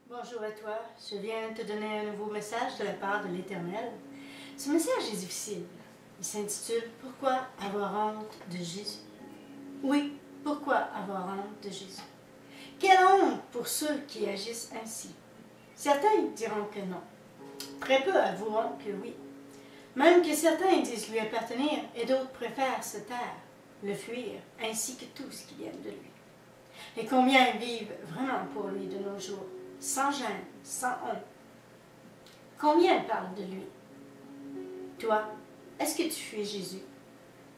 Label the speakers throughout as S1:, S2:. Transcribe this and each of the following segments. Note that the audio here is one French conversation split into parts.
S1: Bonjour à toi, je viens te donner un nouveau message de la part de l'Éternel. Ce message est difficile. Il s'intitule « Pourquoi avoir honte de Jésus ?» Oui, pourquoi avoir honte de Jésus? Quelle honte pour ceux qui agissent ainsi? Certains diront que non. Très peu avoueront que oui. Même que certains disent lui appartenir et d'autres préfèrent se taire, le fuir, ainsi que tout ce qui vient de lui. Et combien vivent vraiment pour lui de nos jours, sans gêne, sans honte? Combien parlent de lui? Toi, est-ce que tu fuis Jésus?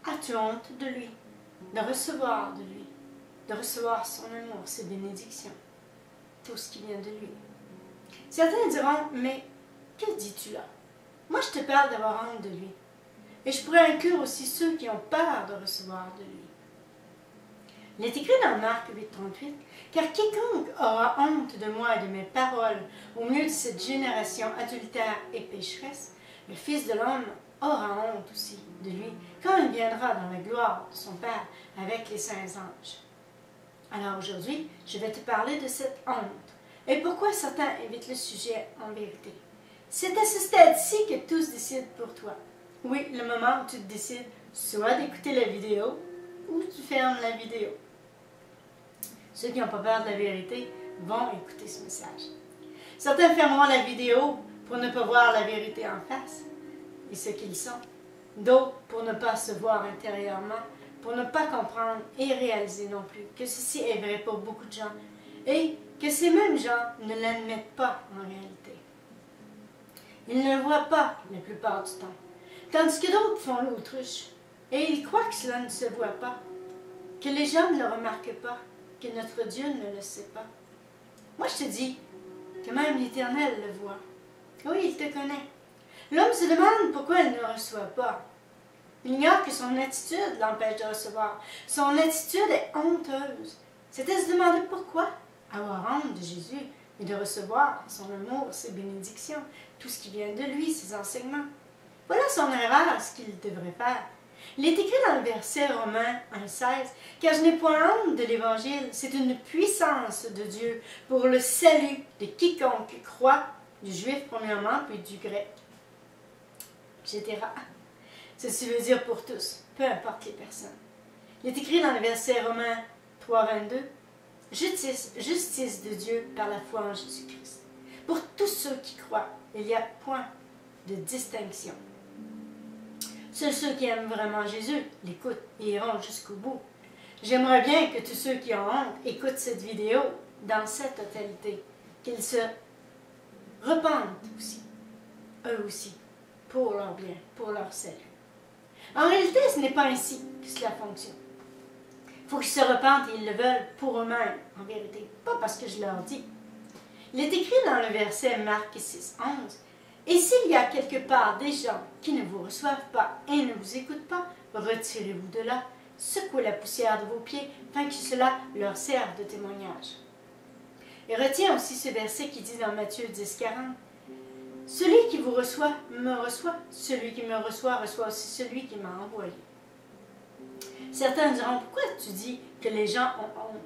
S1: As-tu honte de lui, de recevoir de lui, de recevoir son amour, ses bénédictions, tout ce qui vient de lui? Certains diront, mais que dis-tu là? Moi, je te parle d'avoir honte de lui. Et je pourrais inclure aussi ceux qui ont peur de recevoir de lui. Il est écrit dans Marc 8,38, « Car quiconque aura honte de moi et de mes paroles au milieu de cette génération adultère et pécheresse, le Fils de l'homme aura honte aussi de lui, quand il viendra dans la gloire de son Père avec les saints anges. » Alors aujourd'hui, je vais te parler de cette honte et pourquoi certains évitent le sujet en vérité. C'est à ce stade-ci que tous décident pour toi. Oui, le moment où tu te décides soit d'écouter la vidéo ou tu fermes la vidéo. Ceux qui n'ont pas peur de la vérité vont écouter ce message. Certains fermeront la vidéo pour ne pas voir la vérité en face et ce qu'ils sont. D'autres pour ne pas se voir intérieurement, pour ne pas comprendre et réaliser non plus que ceci est vrai pour beaucoup de gens et que ces mêmes gens ne l'admettent pas en réalité. Ils ne le voient pas la plupart du temps, tandis que d'autres font l'autruche et ils croient que cela ne se voit pas, que les gens ne le remarquent pas, que notre Dieu ne le sait pas. Moi, je te dis que même l'Éternel le voit. Oui, il te connaît. L'homme se demande pourquoi il ne reçoit pas. Il ignore que son attitude l'empêche de recevoir. Son attitude est honteuse. C'est à se demander pourquoi avoir honte de Jésus et de recevoir son amour, ses bénédictions, tout ce qui vient de lui, ses enseignements. Voilà son erreur, ce qu'il devrait faire. Il est écrit dans le verset Romains 1,16 « Car je n'ai point honte de l'Évangile, c'est une puissance de Dieu pour le salut de quiconque croit, du juif premièrement, puis du grec, etc. » Ceci veut dire pour tous, peu importe les personnes. Il est écrit dans le verset Romains 3,22 « Justice de Dieu par la foi en Jésus-Christ. Pour tous ceux qui croient, il n'y a point de distinction. » Seuls ceux qui aiment vraiment Jésus l'écoutent et iront jusqu'au bout. J'aimerais bien que tous ceux qui ont honte écoutent cette vidéo dans sa totalité, qu'ils se repentent aussi, eux aussi, pour leur bien, pour leur salut. En réalité, ce n'est pas ainsi que cela fonctionne. Il faut qu'ils se repentent et ils le veulent pour eux-mêmes, en vérité, pas parce que je leur dis. Il est écrit dans le verset Marc 6,11 « Et s'il y a quelque part des gens qui ne vous reçoivent pas et ne vous écoutent pas, retirez-vous de là, secouez la poussière de vos pieds, afin que cela leur serve de témoignage. » Et retiens aussi ce verset qui dit dans Matthieu 10,40 « Celui qui vous reçoit, me reçoit, celui qui me reçoit, reçoit aussi celui qui m'a envoyé. » Certains diront, pourquoi tu dis que les gens ont honte?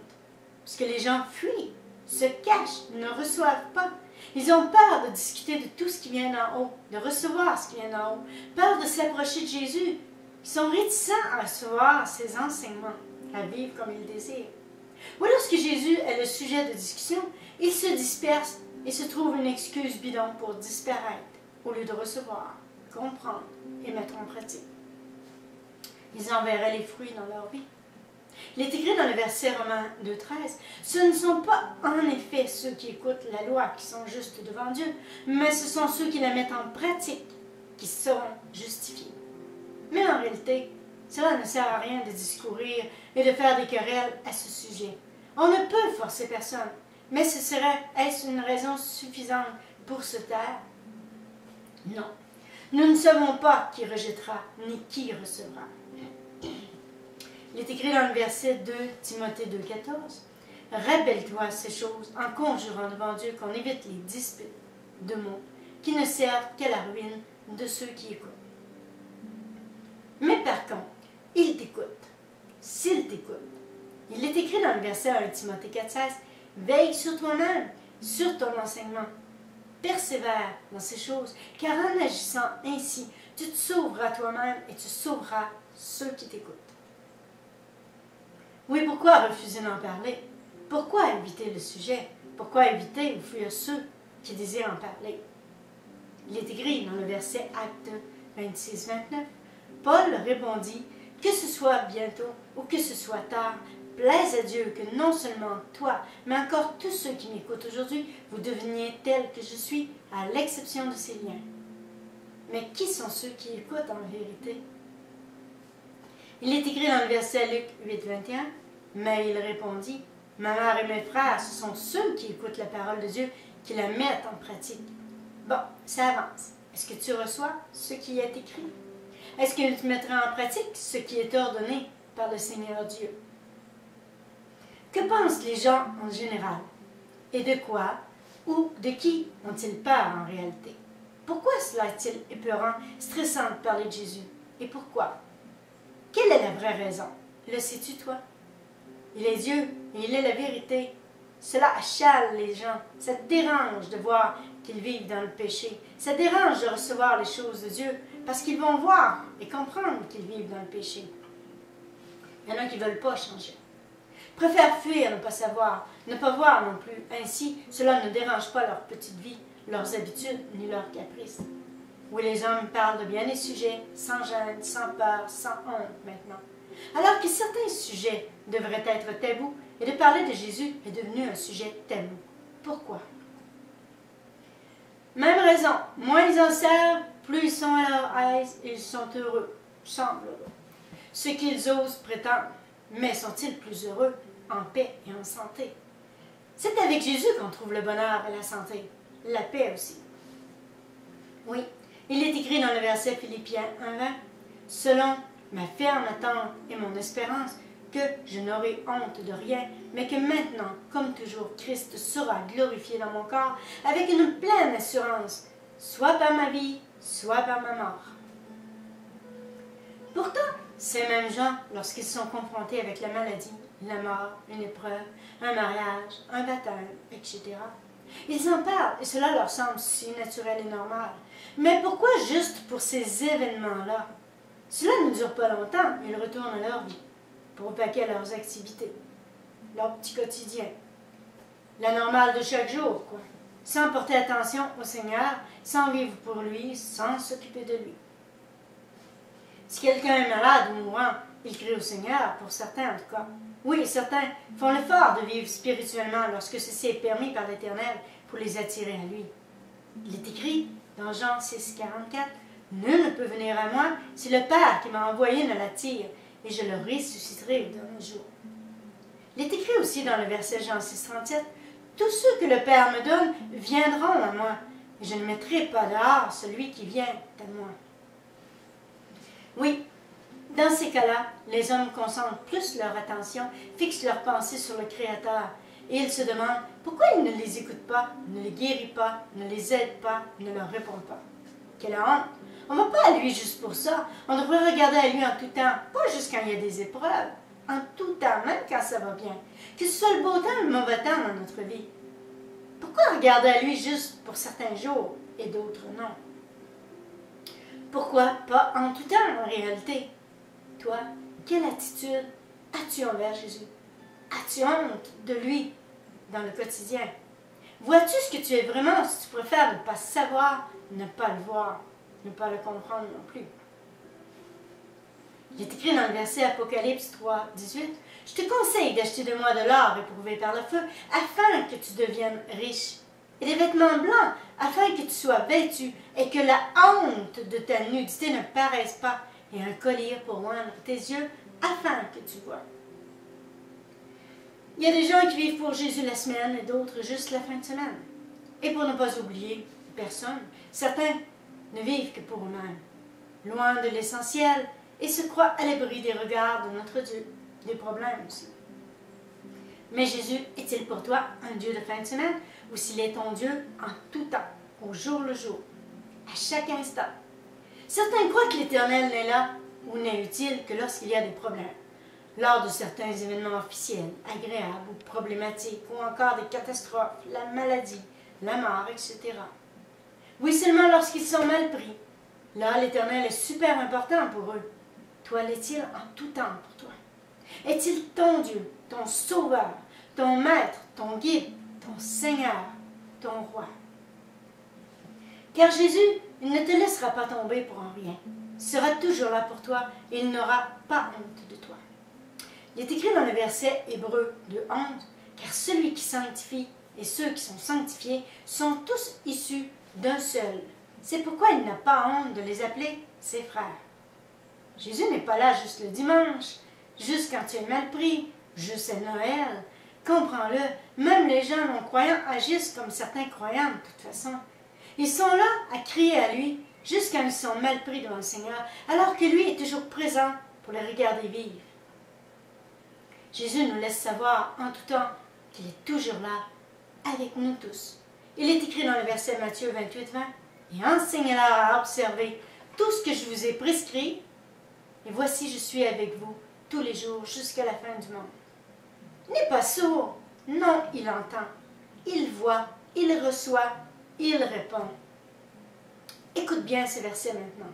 S1: Parce que les gens fuient, se cachent, ne reçoivent pas. Ils ont peur de discuter de tout ce qui vient d'en haut, de recevoir ce qui vient d'en haut, peur de s'approcher de Jésus. Ils sont réticents à recevoir ses enseignements, à vivre comme ils désirent. Ou lorsque Jésus est le sujet de discussion, ils se dispersent et se trouvent une excuse bidon pour disparaître, au lieu de recevoir, comprendre et mettre en pratique. Ils enverraient les fruits dans leur vie. Il est écrit dans le verset Romains 2,13 « Ce ne sont pas en effet ceux qui écoutent la loi qui sont justes devant Dieu, mais ce sont ceux qui la mettent en pratique qui seront justifiés. » Mais en réalité, cela ne sert à rien de discourir et de faire des querelles à ce sujet. On ne peut forcer personne, mais est-ce une raison suffisante pour se taire? Non. Nous ne savons pas qui rejettera ni qui recevra. Il est écrit dans le verset 2 Timothée 2,14 « Rappelle-toi ces choses en conjurant devant Dieu qu'on évite les disputes de mots qui ne servent qu'à la ruine de ceux qui écoutent. » Mais par contre, il t'écoute. S'il t'écoute, il est écrit dans le verset 1 Timothée 4,16 « Veille sur toi-même sur ton enseignement. Persévère dans ces choses, car en agissant ainsi, tu te sauveras toi-même et tu sauveras ceux qui t'écoutent. Oui, pourquoi refuser d'en parler? Pourquoi éviter le sujet? Pourquoi éviter ou fuir ceux qui désirent en parler? Il est écrit dans le verset Actes 26-29. Paul répondit, « Que ce soit bientôt ou que ce soit tard, plaise à Dieu que non seulement toi, mais encore tous ceux qui m'écoutent aujourd'hui, vous deveniez tels que je suis, à l'exception de ces liens. » Mais qui sont ceux qui écoutent en vérité? Il est écrit dans le verset Luc 8-21, « Mais il répondit, « Ma mère et mes frères, ce sont ceux qui écoutent la parole de Dieu, qui la mettent en pratique. » Bon, ça avance. Est-ce que tu reçois ce qui est écrit? Est-ce que tu mettras en pratique ce qui est ordonné par le Seigneur Dieu? Que pensent les gens en général? Et de quoi ou de qui ont-ils peur en réalité? Pourquoi cela est-il épeurant, stressant de parler de Jésus? Et pourquoi? Quelle est la vraie raison? Le sais-tu, toi? Il est Dieu et il est la vérité. Cela achale les gens. Ça te dérange de voir qu'ils vivent dans le péché. Ça dérange de recevoir les choses de Dieu parce qu'ils vont voir et comprendre qu'ils vivent dans le péché. Il y en a qui ne veulent pas changer. Préfèrent fuir, ne pas savoir, ne pas voir non plus. Ainsi, cela ne dérange pas leur petite vie, leurs habitudes ni leurs caprices. Oui, les hommes parlent de bien des sujets, sans gêne, sans peur, sans honte maintenant. Alors que certains sujets devraient être tabous, et de parler de Jésus est devenu un sujet tabou. Pourquoi? Même raison, moins ils en servent, plus ils sont à leur aise et ils sont heureux, semblent heureux. Ce qu'ils osent prétendre, mais sont-ils plus heureux, en paix et en santé? C'est avec Jésus qu'on trouve le bonheur et la santé, la paix aussi. Oui, il est écrit dans le verset Philippiens 1:20, « Selon ma ferme attente et mon espérance, que je n'aurai honte de rien, mais que maintenant, comme toujours, Christ sera glorifié dans mon corps, avec une pleine assurance, soit par ma vie, soit par ma mort. » Pourtant, ces mêmes gens, lorsqu'ils sont confrontés avec la maladie, la mort, une épreuve, un mariage, un baptême, etc., ils en parlent et cela leur semble si naturel et normal. Mais pourquoi juste pour ces événements-là? Cela ne dure pas longtemps, ils retournent à leur vie, pour opaquer leurs activités, leur petit quotidien. La normale de chaque jour, quoi. Sans porter attention au Seigneur, sans vivre pour lui, sans s'occuper de lui. Si quelqu'un est malade ou mourant, il crie au Seigneur, pour certains en tout cas. Oui, certains font l'effort de vivre spirituellement lorsque ceci est permis par l'Éternel pour les attirer à lui. Il est écrit dans Jean 6,44, « Nul ne peut venir à moi si le Père qui m'a envoyé ne l'attire, et je le ressusciterai au dernier jour. » Il est écrit aussi dans le verset Jean 6,37, « Tous ceux que le Père me donne viendront à moi, et je ne mettrai pas dehors celui qui vient à moi. » Oui, dans ces cas-là, les hommes concentrent plus leur attention, fixent leur pensée sur le Créateur, et ils se demandent pourquoi il ne les écoute pas, ne les guérit pas, ne les aide pas, ne leur répond pas. Quelle honte! On ne va pas à lui juste pour ça. On devrait regarder à lui en tout temps, pas juste quand il y a des épreuves, en tout temps, même quand ça va bien. Que ce soit le beau temps ou le mauvais temps dans notre vie. Pourquoi regarder à lui juste pour certains jours et d'autres non? Pourquoi pas en tout temps en réalité? Toi, quelle attitude as-tu envers Jésus? As-tu honte de lui dans le quotidien? Vois-tu ce que tu es vraiment si tu préfères ne pas savoir, ne pas le voir, ne pas le comprendre non plus? Il est écrit dans le verset Apocalypse 3:18, « Je te conseille d'acheter de moi de l'or éprouvé par le feu, afin que tu deviennes riche, et des vêtements blancs, afin que tu sois vêtu, et que la honte de ta nudité ne paraisse pas, et un collier pour oindre tes yeux, afin que tu vois. » Il y a des gens qui vivent pour Jésus la semaine et d'autres juste la fin de semaine. Et pour ne pas oublier personne, certains ne vivent que pour eux-mêmes, loin de l'essentiel, et se croient à l'abri des regards de notre Dieu, des problèmes aussi. Mais Jésus est-il pour toi un Dieu de fin de semaine, ou s'il est ton Dieu en tout temps, au jour le jour, à chaque instant? Certains croient que l'Éternel n'est là ou n'est utile que lorsqu'il y a des problèmes. lors de certains événements officiels, agréables ou problématiques, ou encore des catastrophes, la maladie, la mort, etc. Oui, seulement lorsqu'ils sont mal pris. Là, l'Éternel est super important pour eux. Toi, l'est-il en tout temps pour toi? Est-il ton Dieu, ton Sauveur, ton Maître, ton Guide, ton Seigneur, ton Roi? Car Jésus, il ne te laissera pas tomber pour en rien. Il sera toujours là pour toi et il n'aura pas honte de toi. Il est écrit dans le verset Hébreux 2:11, car celui qui sanctifie et ceux qui sont sanctifiés sont tous issus d'un seul. C'est pourquoi il n'a pas honte de les appeler ses frères. Jésus n'est pas là juste le dimanche, juste quand tu es mal pris, juste à Noël. Comprends-le, même les gens non-croyants agissent comme certains croyants de toute façon. Ils sont là à crier à lui, juste quand ils sont mal pris devant le Seigneur, alors que lui est toujours présent pour les regarder vivre. Jésus nous laisse savoir en tout temps qu'il est toujours là, avec nous tous. Il est écrit dans le verset Matthieu 28:20, « Et enseignez-leur à observer tout ce que je vous ai prescrit, et voici je suis avec vous tous les jours jusqu'à la fin du monde. » Il n'est pas sourd, non, il entend, il voit, il reçoit, il répond. Écoute bien ce verset maintenant.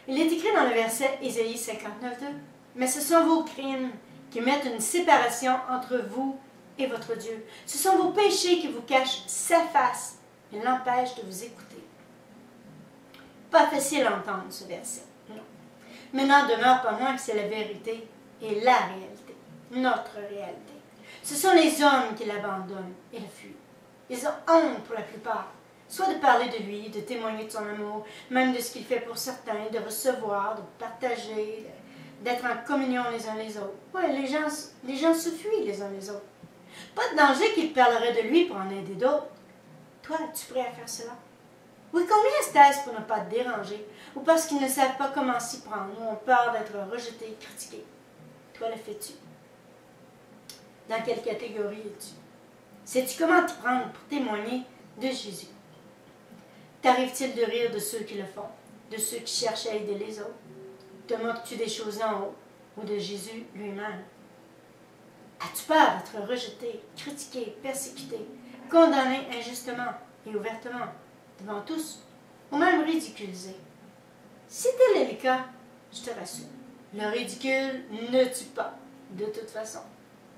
S1: Il est écrit dans le verset Ésaïe 59:2, « Mais ce sont vos crimes qui mettent une séparation entre vous et votre Dieu. Ce sont vos péchés qui vous cachent sa face et l'empêchent de vous écouter. » Pas facile à entendre ce verset, non. Mais n'en demeure pas moins que c'est la vérité et la réalité, notre réalité. Ce sont les hommes qui l'abandonnent et le fuient. Ils ont honte pour la plupart, soit de parler de lui, de témoigner de son amour, même de ce qu'il fait pour certains, de recevoir, de partager, d'être en communion les uns les autres. Oui, les gens se fuient les uns les autres. Pas de danger qu'ils parleraient de lui pour en aider d'autres. Toi, es-tu prêt à faire cela? Oui, combien est-ce pour ne pas te déranger, ou parce qu'ils ne savent pas comment s'y prendre, ou ont peur d'être rejetés, critiqués? Toi, le fais-tu? Dans quelle catégorie es-tu? Sais-tu comment t'y prendre pour témoigner de Jésus? T'arrive-t-il de rire de ceux qui le font, de ceux qui cherchent à aider les autres? Te moques-tu des choses en haut, ou de Jésus lui-même? As-tu peur d'être rejeté, critiqué, persécuté, condamné injustement et ouvertement, devant tous, ou même ridiculisé? Si tel est le cas, je te rassure, le ridicule ne tue pas, de toute façon.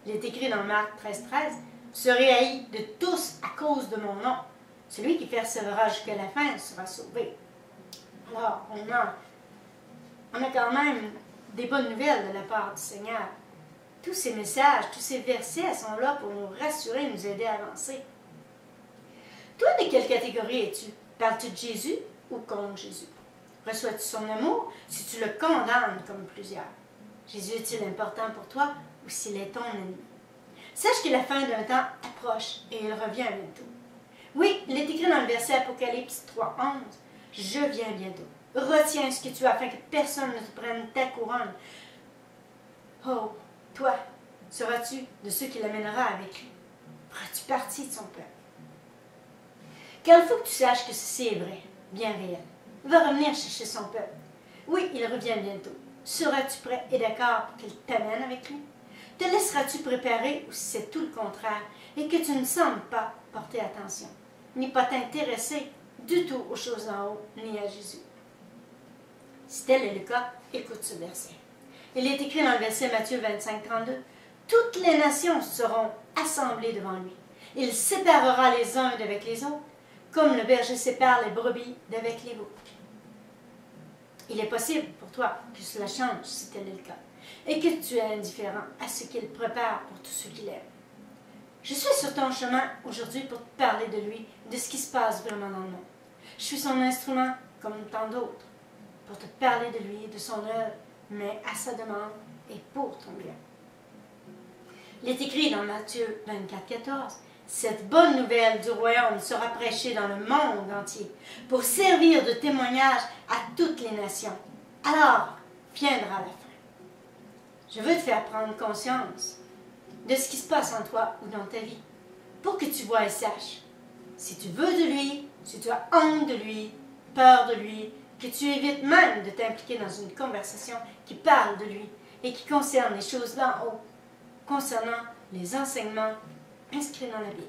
S1: Il est écrit dans Marc 13:13, « Vous serez haïs de tous à cause de mon nom. Celui qui persévérera jusqu'à la fin sera sauvé. » Alors, on a quand même des bonnes nouvelles de la part du Seigneur. Tous ces messages, tous ces versets sont là pour nous rassurer, nous aider à avancer. Toi, de quelle catégorie es-tu? Parles-tu de Jésus ou contre Jésus? Reçois-tu son amour si tu le condamnes comme plusieurs? Jésus est-il important pour toi ou s'il est ton ennemi? Sache que la fin d'un temps approche et il revient bientôt. Oui, il est écrit dans le verset Apocalypse 3:11, « Je viens bientôt. Retiens ce que tu as afin que personne ne te prenne ta couronne. » Oh, toi, seras-tu de ceux qui l'amènera avec lui? Feras-tu partie de son peuple? Car il faut que tu saches que ceci est vrai, bien réel. Il va revenir chercher son peuple. Oui, il revient bientôt. Seras-tu prêt et d'accord pour qu'il t'amène avec lui? Te laisseras-tu préparer ou si c'est tout le contraire et que tu ne sembles pas porter attention, ni pas t'intéresser du tout aux choses en haut, ni à Jésus? Si tel est le cas, écoute ce verset. Il est écrit dans le verset Matthieu 25:32, « Toutes les nations seront assemblées devant lui. Il séparera les uns d'avec les autres, comme le berger sépare les brebis d'avec les veaux. » Il est possible pour toi que cela change si tel est le cas, et que tu es indifférent à ce qu'il prépare pour tous ceux qui l'aiment. Je suis sur ton chemin aujourd'hui pour te parler de lui, de ce qui se passe vraiment dans le monde. Je suis son instrument, comme tant d'autres, pour te parler de lui, de son œuvre, mais à sa demande et pour ton bien. Il est écrit dans Matthieu 24:14, « Cette bonne nouvelle du royaume sera prêchée dans le monde entier pour servir de témoignage à toutes les nations. Alors viendra la fin. » Je veux te faire prendre conscience de ce qui se passe en toi ou dans ta vie, pour que tu vois et saches. Si tu veux de lui, si tu as honte de lui, peur de lui, que tu évites même de t'impliquer dans une conversation qui parle de lui, et qui concerne les choses d'en haut, concernant les enseignements inscrits dans la Bible.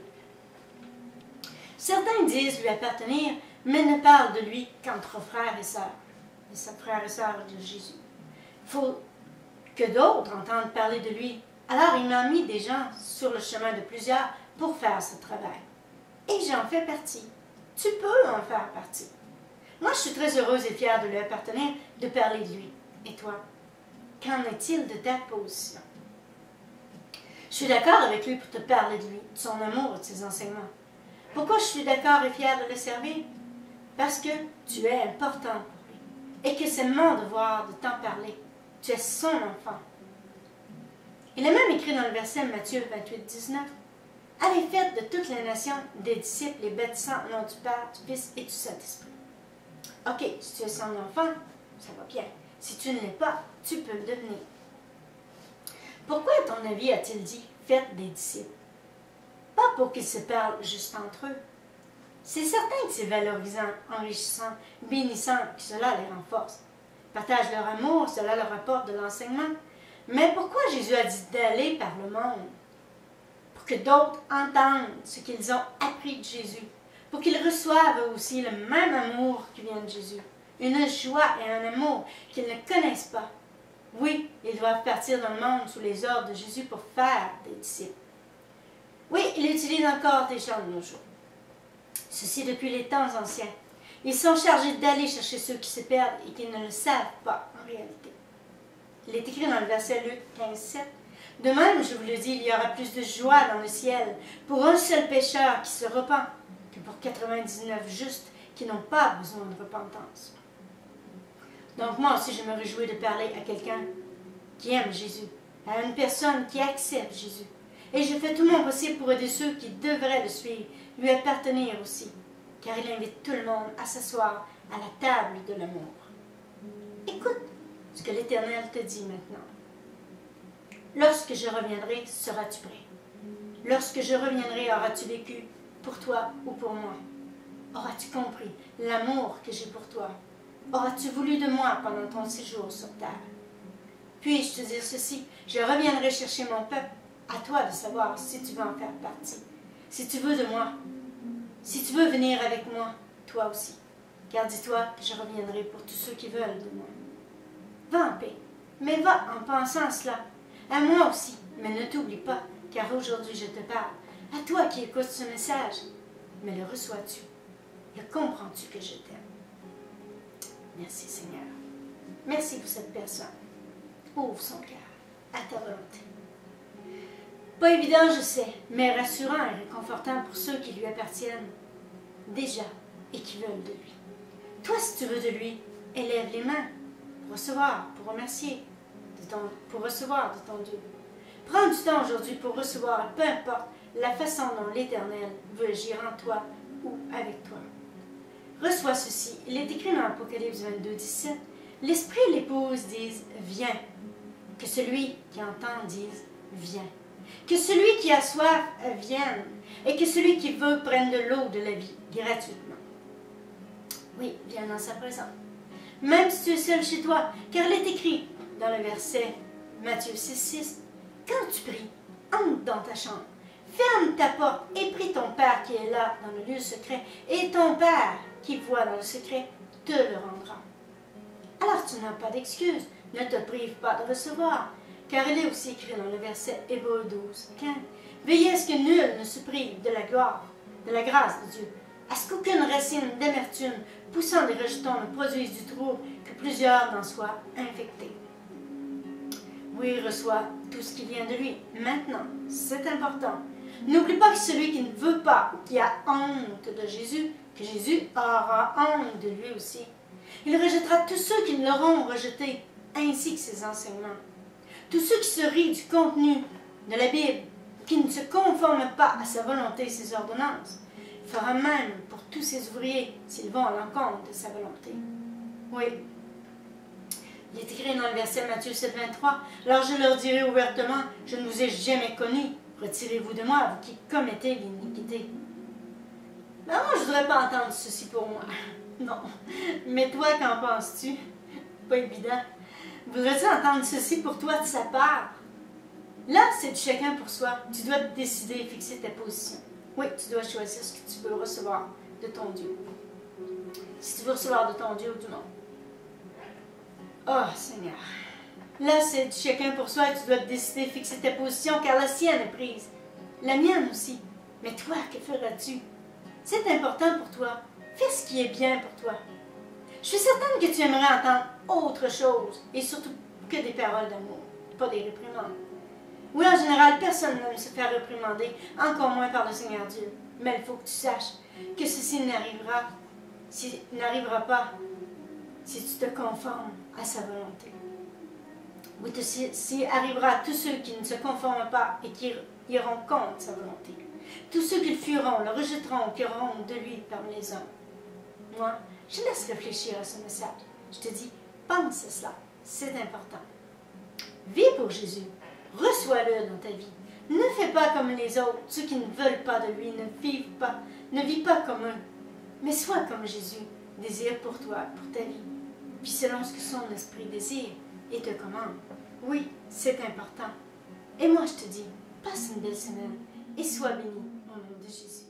S1: Certains disent lui appartenir, mais ne parlent de lui qu'entre frères et sœurs, frères et sœurs de Jésus. Il faut que d'autres entendent parler de lui. Alors il m'a mis des gens sur le chemin de plusieurs pour faire ce travail. Et j'en fais partie. Tu peux en faire partie. Moi, je suis très heureuse et fière de lui appartenir, de parler de lui. Et toi, qu'en est-il de ta position? Je suis d'accord avec lui pour te parler de lui, de son amour et de ses enseignements. Pourquoi je suis d'accord et fière de le servir? Parce que tu es important pour lui et que c'est mon devoir de t'en parler. Tu es son enfant. Il est même écrit dans le verset Matthieu 28, 19. Allez, faites de toutes les nations des disciples, les baptisant au nom du Père, du Fils et du Saint-Esprit. Ok, si tu es son enfant, ça va bien. Si tu ne l'es pas, tu peux le devenir. Pourquoi, à ton avis, a-t-il dit « faites des disciples » ? Pas pour qu'ils se parlent juste entre eux. C'est certain que c'est valorisant, enrichissant, bénissant, que cela les renforce. Partagent leur amour, cela leur apporte de l'enseignement. Mais pourquoi Jésus a dit d'aller par le monde? Pour que d'autres entendent ce qu'ils ont appris de Jésus. Pour qu'ils reçoivent eux aussi le même amour qui vient de Jésus. Une joie et un amour qu'ils ne connaissent pas. Oui, ils doivent partir dans le monde sous les ordres de Jésus pour faire des disciples. Oui, il utilise encore des gens de nos jours. Ceci depuis les temps anciens. Ils sont chargés d'aller chercher ceux qui se perdent et qui ne le savent pas en réalité. Il est écrit dans le verset Luc 15, 7. De même, je vous le dis, il y aura plus de joie dans le ciel pour un seul pécheur qui se repent que pour 99 justes qui n'ont pas besoin de repentance. Donc moi aussi, je me réjouis de parler à quelqu'un qui aime Jésus, à une personne qui accepte Jésus. Et je fais tout mon possible pour aider ceux qui devraient le suivre, lui appartenir aussi, car il invite tout le monde à s'asseoir à la table de l'amour. Écoute ce que l'Éternel te dit maintenant. Lorsque je reviendrai, seras-tu prêt? Lorsque je reviendrai, auras-tu vécu pour toi ou pour moi? Auras-tu compris l'amour que j'ai pour toi? Auras-tu voulu de moi pendant ton séjour sur terre? Puis-je te dire ceci, je reviendrai chercher mon peuple, à toi de savoir si tu veux en faire partie, si tu veux de moi, si tu veux venir avec moi, toi aussi. Car dis-toi que je reviendrai pour tous ceux qui veulent de moi. Va en paix, mais va en pensant cela. À moi aussi, mais ne t'oublie pas, car aujourd'hui je te parle. À toi qui écoutes ce message, mais le reçois-tu? Le comprends-tu que je t'aime? Merci Seigneur. Merci pour cette personne. Ouvre son cœur à ta volonté. Pas évident, je sais, mais rassurant et réconfortant pour ceux qui lui appartiennent déjà et qui veulent de lui. Toi, si tu veux de lui, élève les mains pour recevoir, pour remercier, pour recevoir de ton Dieu. Prends du temps aujourd'hui pour recevoir, peu importe la façon dont l'Éternel veut agir en toi ou avec toi. Reçois ceci. Il est écrit dans Apocalypse 22, 17. L'Esprit et l'Épouse disent « Viens ». Que celui qui entend dise « Viens ». Que celui qui a soif vienne et que celui qui veut prenne de l'eau de la vie gratuitement. Oui, viens dans sa présence. Même si tu es seul chez toi, car il est écrit dans le verset Matthieu 6, 6, quand tu pries, entre dans ta chambre, ferme ta porte et prie ton Père qui est là dans le lieu secret, et ton Père qui voit dans le secret te le rendra. Alors tu n'as pas d'excuse, ne te prive pas de recevoir, car il est aussi écrit dans le verset Hébreux 12, 15. Veillez à ce que nul ne se prive de la gloire, de la grâce de Dieu, à ce qu'aucune racine d'amertume poussant des rejetons ne produise du trouble, que plusieurs n'en soient infectés. Oui, reçois tout ce qui vient de lui. Maintenant, c'est important. N'oublie pas que celui qui ne veut pas ou qui a honte de Jésus, que Jésus aura honte de lui aussi. Il rejettera tous ceux qui l'auront rejeté, ainsi que ses enseignements. Tous ceux qui se rient du contenu de la Bible, qui ne se conforment pas à sa volonté et ses ordonnances, il fera même pour tous ses ouvriers s'ils vont à l'encontre de sa volonté. Oui. Il est écrit dans le verset Matthieu 7, 23, « Alors je leur dirai ouvertement, je ne vous ai jamais connus. Retirez-vous de moi, vous qui commettez l'iniquité. » Ben moi, je ne voudrais pas entendre ceci pour moi. Non. Mais toi, qu'en penses-tu? Pas évident. Voudrais-tu entendre ceci pour toi de sa part? Là, c'est de chacun pour soi. Tu dois décider et fixer ta position. Oui, tu dois choisir ce que tu veux recevoir de ton Dieu. Si tu veux recevoir de ton Dieu ou du monde. Oh, Seigneur. Là, c'est de chacun pour soi et tu dois décider et fixer ta position car la sienne est prise. La mienne aussi. Mais toi, que feras-tu? C'est important pour toi. Fais ce qui est bien pour toi. Je suis certaine que tu aimerais entendre autre chose et surtout que des paroles d'amour, pas des réprimandes. Oui, en général, personne n'aime se faire réprimander, encore moins par le Seigneur Dieu. Mais il faut que tu saches que ceci n'arrivera pas si tu te conformes à sa volonté. Oui, ceci arrivera à tous ceux qui ne se conforment pas et qui iront contre sa volonté. Tous ceux qui le fuiront, le rejetteront, qui auront de lui parmi les hommes. Moi, je laisse réfléchir à ce message. Je te dis, pense à cela. C'est important. Vis pour Jésus. Reçois-le dans ta vie. Ne fais pas comme les autres, ceux qui ne veulent pas de lui, ne vis pas comme eux. Mais sois comme Jésus, désire pour toi, pour ta vie. Puis selon ce que son esprit désire et te commande. Oui, c'est important. Et moi je te dis, passe une belle semaine et sois béni au nom de Jésus.